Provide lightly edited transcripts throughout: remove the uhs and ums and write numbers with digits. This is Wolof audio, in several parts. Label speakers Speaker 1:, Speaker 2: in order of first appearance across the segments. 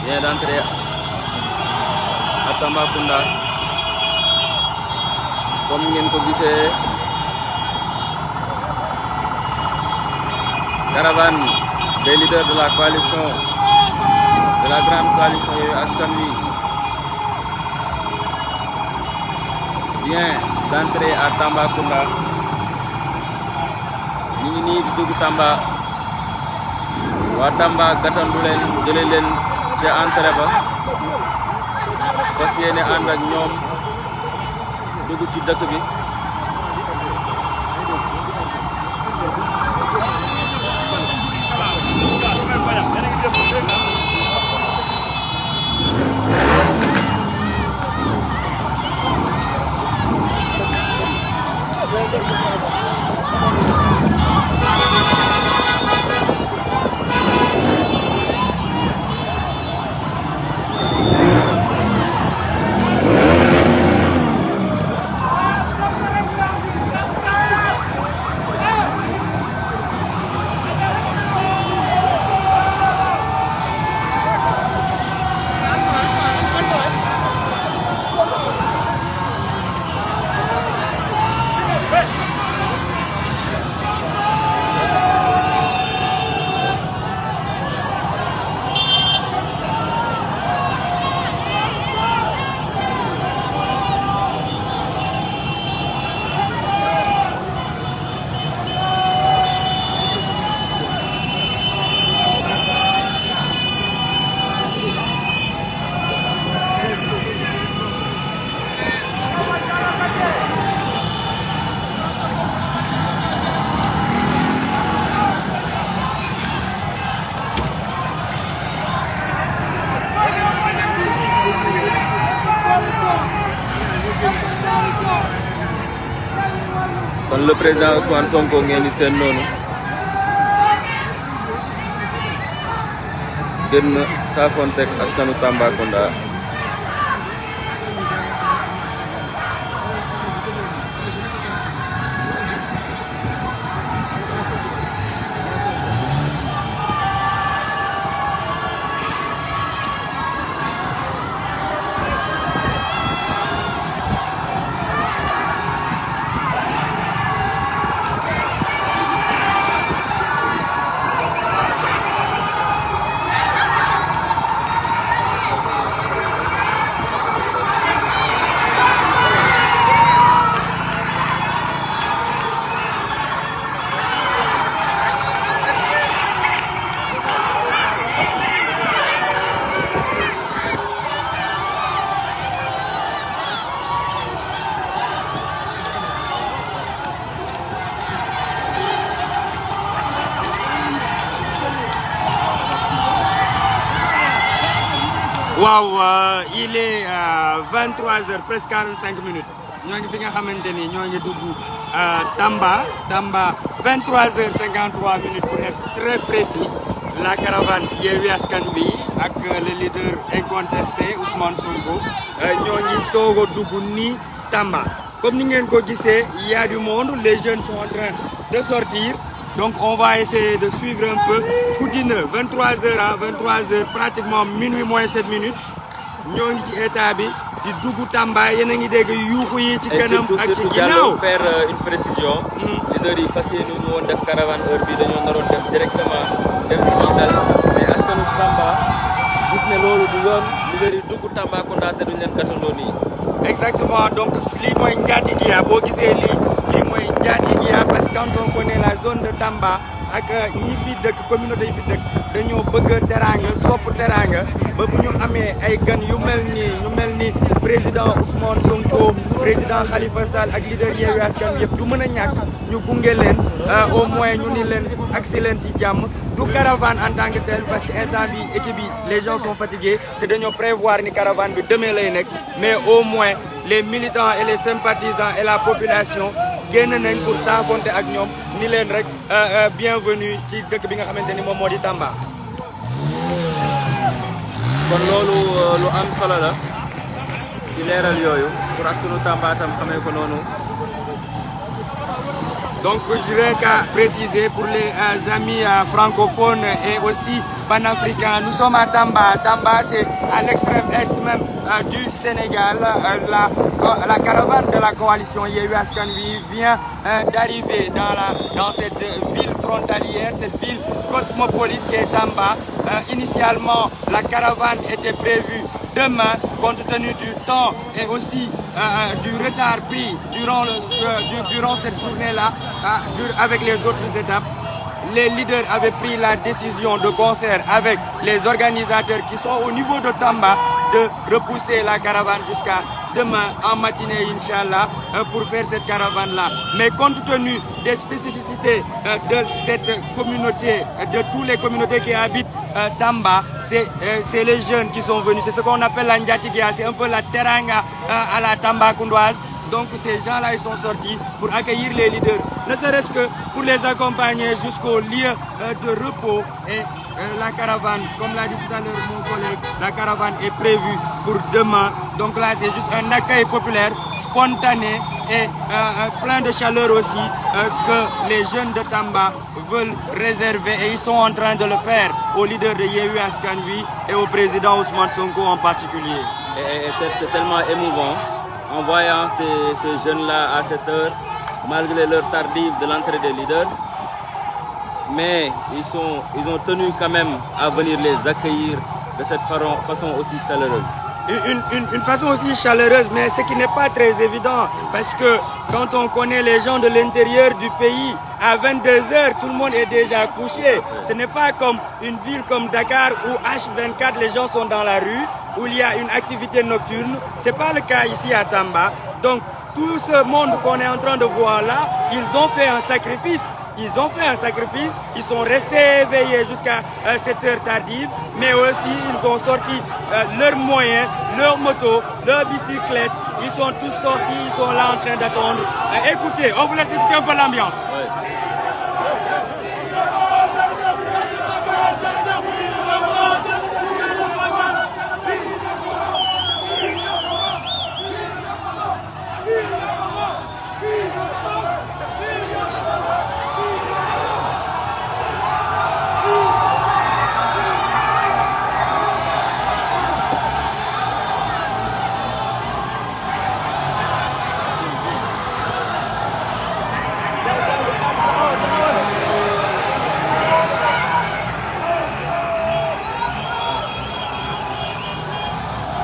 Speaker 1: vient d'entrer à Tambacounda. Comme ngeen ko gisee caravane des leaders de la coalition de la grande coalition Yewwi Askan Wi vient d'entrer à Tambacounda. Ñu ngi nii di dugg Tamba waa Tamba gàttandu leen jële leen ca entrée ba fas yéene ànd ak ñoom dugg ci dëkk bi. Kon le président Ousmane Sonko ngeen di seen noonu gën na saafonteeg askanu Tambacounda.
Speaker 2: waaw il est 23h presque 45 minutes ñoo ngi fi nga xamante ni ñoo ngi dugg Tamba 23h53 minutes pour être très précis. La caravane Yewwi Askan Wi ak le leader incontesté Ousmane Sonko ñoo ngi soog a dugg nii Tamba. Comme ni ngeen ko gisee il y a du monde, les jeunes sont en train de sortir. Donc on va essayer de suivre un peu. Koudine 23h à 23h pratiquement minuit moins 7 minutes ñoo ngi ci état bi di dugg Tamba yéen a ngi dégg yuuxu yi ci kanam ak ci ginnaaw.
Speaker 1: faire une précision. leader yi fas yéene ñu woon def caravane heure bi dañoo naroon def directement dem ci Mandal mais askanu Tamba gis ne loolu du yoon leader yi dugg Tambacounda te duñ leen gàttandoo nii.
Speaker 2: Exactement, donc lii mooy Njatigiya boo gisee lii mooy Njatigiya parce que quand on connaît la zone de Tamba ak ñi fi dëkk communauté yi fi dëkk dañoo bëgg teraanga sopp teraanga ba bu ñu amee ay gan yu mel ni président Ousmane Sonko président Khalifa Sall ak leader Yewwi Askan yëpp du mën a ñàkk ñu gunge leen au moins ñu ni leen agsi leen ci jàmm. Du caravane en tant que tel parce que instant bi équipe bi les gens sont fatigués te dañoo prévoir ni caravane bi demain lay nekk mais au moins les militants et les sympathisants et la population génn nañ pour s'affronter ak ñoom ni leen rek bienvenue ci dëkk bi nga xamante ni moom moo di Tamba.
Speaker 1: kon loolu lu am solo la ci leeral yooyu pour askanu Tamba tam xamee ko noonu
Speaker 2: Donc je dirais qu'à préciser pour les amis francophones et aussi panafricains, nous sommes à Tamba. Tamba c'est à l'extrême est même du Sénégal. La caravane de la coalition Yewwi Askan Wi vient d'arriver dans cette ville frontalière, cette ville cosmopolite qui est Tamba. Initialement, la caravane était prévue demain, compte tenu du temps et aussi du retard pris durant cette journée-là, avec les autres étapes. Les leaders avaient pris la décision de concert avec les organisateurs qui sont au niveau de Tamba de repousser la caravane jusqu'à demain en matinée, Inch'Allah, pour faire cette caravane-là. Mais compte tenu des spécificités de cette communauté, de toutes les communautés qui habitent Tamba, c'est les jeunes qui sont venus. C'est ce qu'on appelle la Ndiatigia, c'est un peu la teranga à la Tamba Kundoise. Donc ces gens-là, ils sont sortis pour accueillir les leaders, ne serait-ce que pour les accompagner jusqu'au lieu de repos. Et la caravane, comme l'a dit tout à l'heure mon collègue, la caravane est prévue pour demain. Donc là, c'est juste un accueil populaire, spontané et plein de chaleur aussi que les jeunes de Tamba veulent réserver. Et ils sont en train de le faire aux leaders de Yewwi Askan Wi et au président Ousmane Sonko en particulier.
Speaker 1: Et c'est tellement émouvant en voyant ces jeunes-là à cette heure, malgré l'heure tardive de l'entrée des leaders. Mais ils ont tenu quand même à venir les accueillir de cette façon aussi chaleureuse.
Speaker 2: Une façon aussi chaleureuse, mais ce qui n'est pas très évident, parce que quand on connaît les gens de l'intérieur du pays, à 22h, tout le monde est déjà couché. Ce n'est pas comme une ville comme Dakar où H24, les gens sont dans la rue, où il y a une activité nocturne. Ce n'est pas le cas ici à Tamba. Donc, tout ce monde qu'on est en train de voir là, ils ont fait un sacrifice. Ils ont fait un sacrifice, ils sont restés éveillés jusqu'à cette heure tardive, mais aussi ils ont sorti leurs moyens, leurs motos, leurs bicyclettes. Ils sont tous sortis, ils sont là en train d'attendre. Écoutez, on vous laisse écouter un peu l'ambiance. Ouais.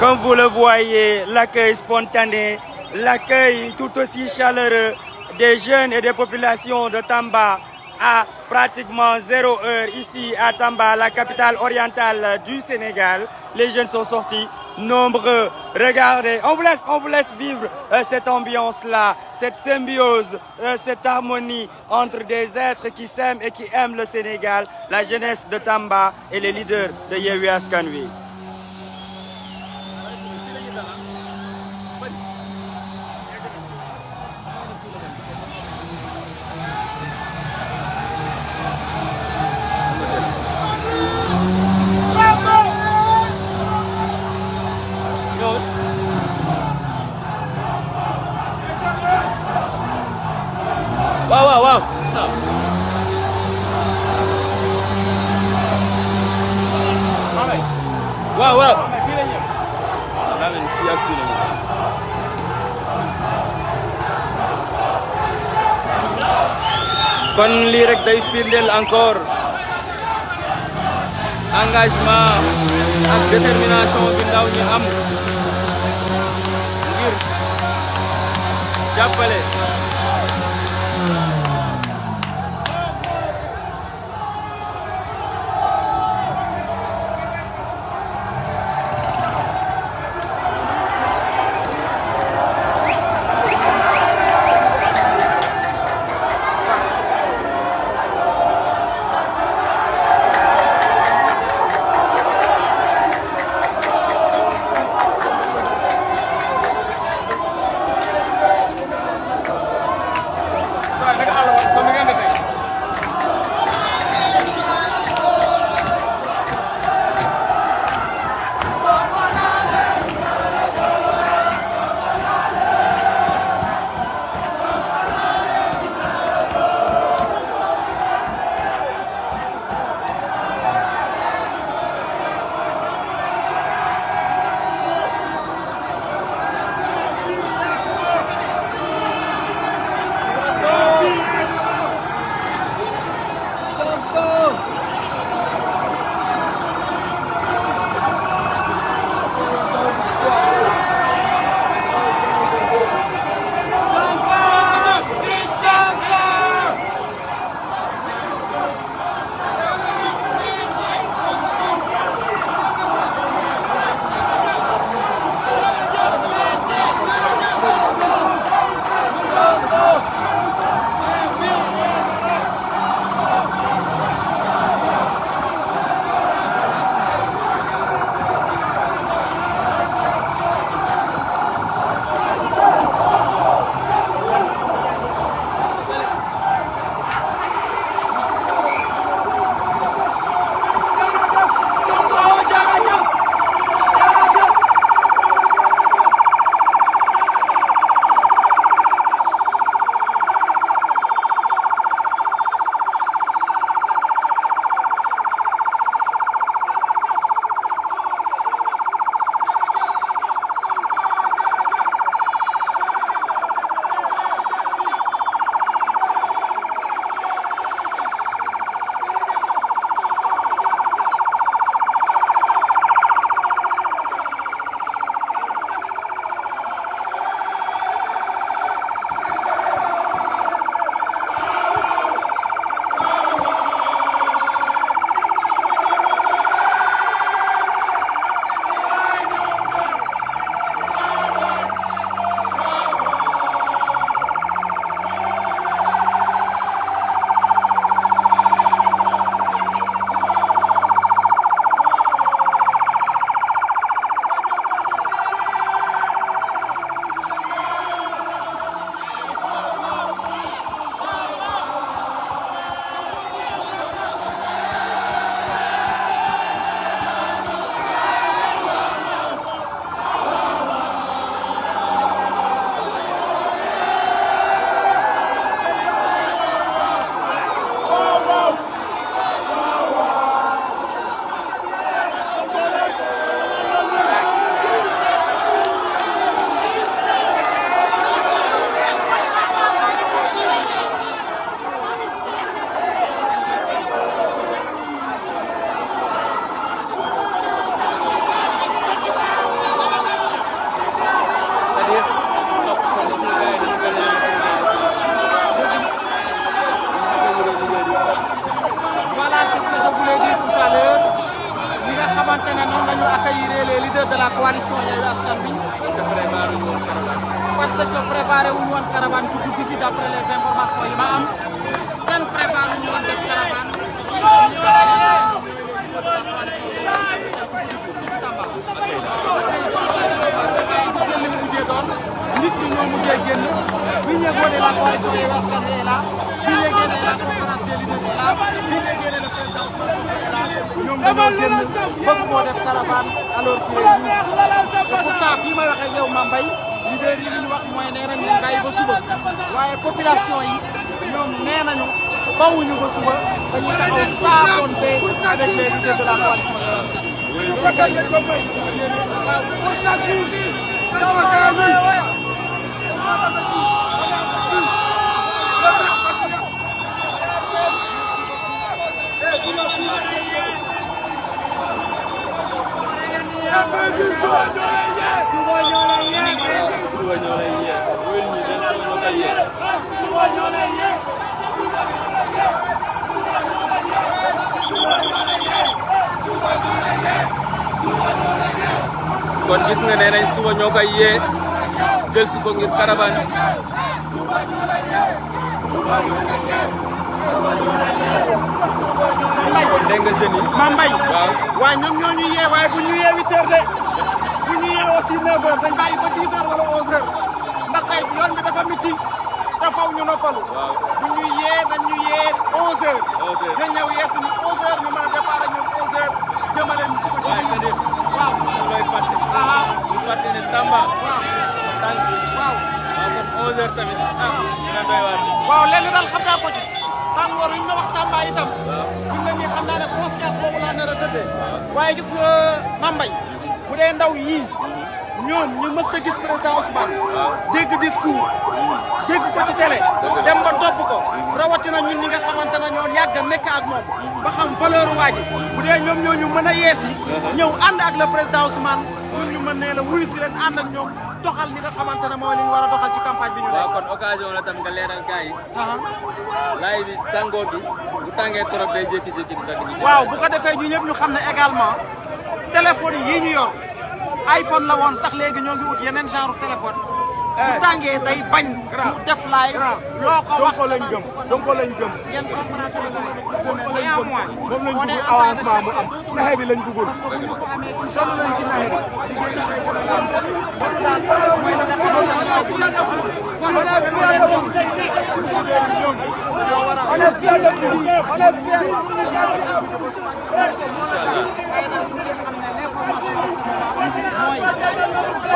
Speaker 2: Comme vous le voyez, l'accueil spontané, l'accueil tout aussi chaleureux des jeunes et des populations de Tamba à pratiquement 0 heure ici à Tamba, la capitale orientale du Sénégal. Les jeunes sont sortis, nombreux. Regardez, on vous laisse vivre cette ambiance-là, cette symbiose, cette harmonie entre des êtres qui s'aiment et qui aiment le Sénégal, la jeunesse de Tamba et les leaders de Yewwi Askan Wi.
Speaker 1: Wow. Kon lii rek day firndeel encore engagement ak détermination bi ndaw ñi am ngir jàppale
Speaker 3: xamante ne noonu la ñu accueillir les leaders de la coalition Yewwi Askan Wi. parce que préparé wuñu woon caravane ci guddi gi d'après les informations yi ma am. kenn préparé wuñu woon def caravane. nit ñi ñoo mujjee génn bi ñu yëgoon la coalition Yewwi Askan Wi est là bi ñu yëgee la conférence des leaders est là bi ñu yëgee le président Ousmane Sonko est là ñoom dañoo génn bëgg moo def caravane alors qu'il est libre te pourtant fii may waxee yow Mame Mbaye leader yi li ñu wax mooy nee nañu bàyyi ba suba waaye population yi ñoom nee nañu bawuñu ba suba dañuy taxaw saafonte avec les leaders de la coalition
Speaker 1: kon gis nga nee nañ suba ñoo koy yee jël si ko ngir caravane. kon dégg nga jeunes yi.
Speaker 3: Mame Mbaye.
Speaker 1: waaw
Speaker 3: waaye ñoom ñoo ñu yee waaye bu ñu yee 8 heures de bu ñu yee aussi 9 heures dañ bàyyi ba 10 heures wala 11 heures ndax tey yoon bi dafa miti te faw ñu noppalu.
Speaker 1: waaw
Speaker 3: bu ñu yee dañ ñu yee 11 heures.
Speaker 1: 11 heures
Speaker 3: dañ ñëw yee suñu 11 heures ñu mën a départ ak ñoom 11 heures jëmale ñu si ko ci.
Speaker 1: waaye c'est-à-dire
Speaker 3: waaw
Speaker 1: ñu lay fàtte. ñu fàtte ne Tamba. tànk
Speaker 3: waaw.
Speaker 1: waaw kon 11 heures tamit dina doy waar.
Speaker 3: waaw lenn daal xam naa ko ci tàngoor yi ñu ma wax Tamba itam fi mu ne nii xam naa ne conscience boobu laa nar a tëddee waaye gis nga Mame Mbaye bu dee ndaw yii ñoom ñu mës a gis président Ousmane dégg discours dégg ko ci télé dem ba topp ko rawatina ñun ñi nga xamante ne ñoo yàgg a nekk ak moom ba xam valeur waa ji bu dee ñoom ñoo ñu mën a yeesi ñëw ànd ak le président Ousmane ñun ñu mën nee la wuyu si leen ànd ak ñoom doxal li nga xamante ne mooy li ñu war a doxal ci campagne bi ñu
Speaker 1: waaw kon occasion la tam nga leeral gars yi. laay bi tàngoor bi bu tàngee trop day jékki-jékki di dagg nit.
Speaker 3: waaw bu ko defee ñu ñëpp ñu xam ne également téléphone yi ñu yor iPhone la woon sax léegi ñoo ngi ut yeneen genre téléphone. bu tàngee day bañ. du def laay loo ko wax.
Speaker 2: Sonko lañ gëm Sonko lañ gëm.
Speaker 3: ngeen compréhension de néanmoins
Speaker 2: moom lañ bëgg avancement mu am naxe bi lañ bëggul.
Speaker 3: parce que bu ñu ko amee
Speaker 2: sonn nañ ci naxe bi.
Speaker 3: mooy li nga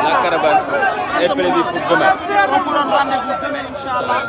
Speaker 1: La caravane est prévue pour demain.
Speaker 3: On vous donne rendez-vous demain, Inch'Allah.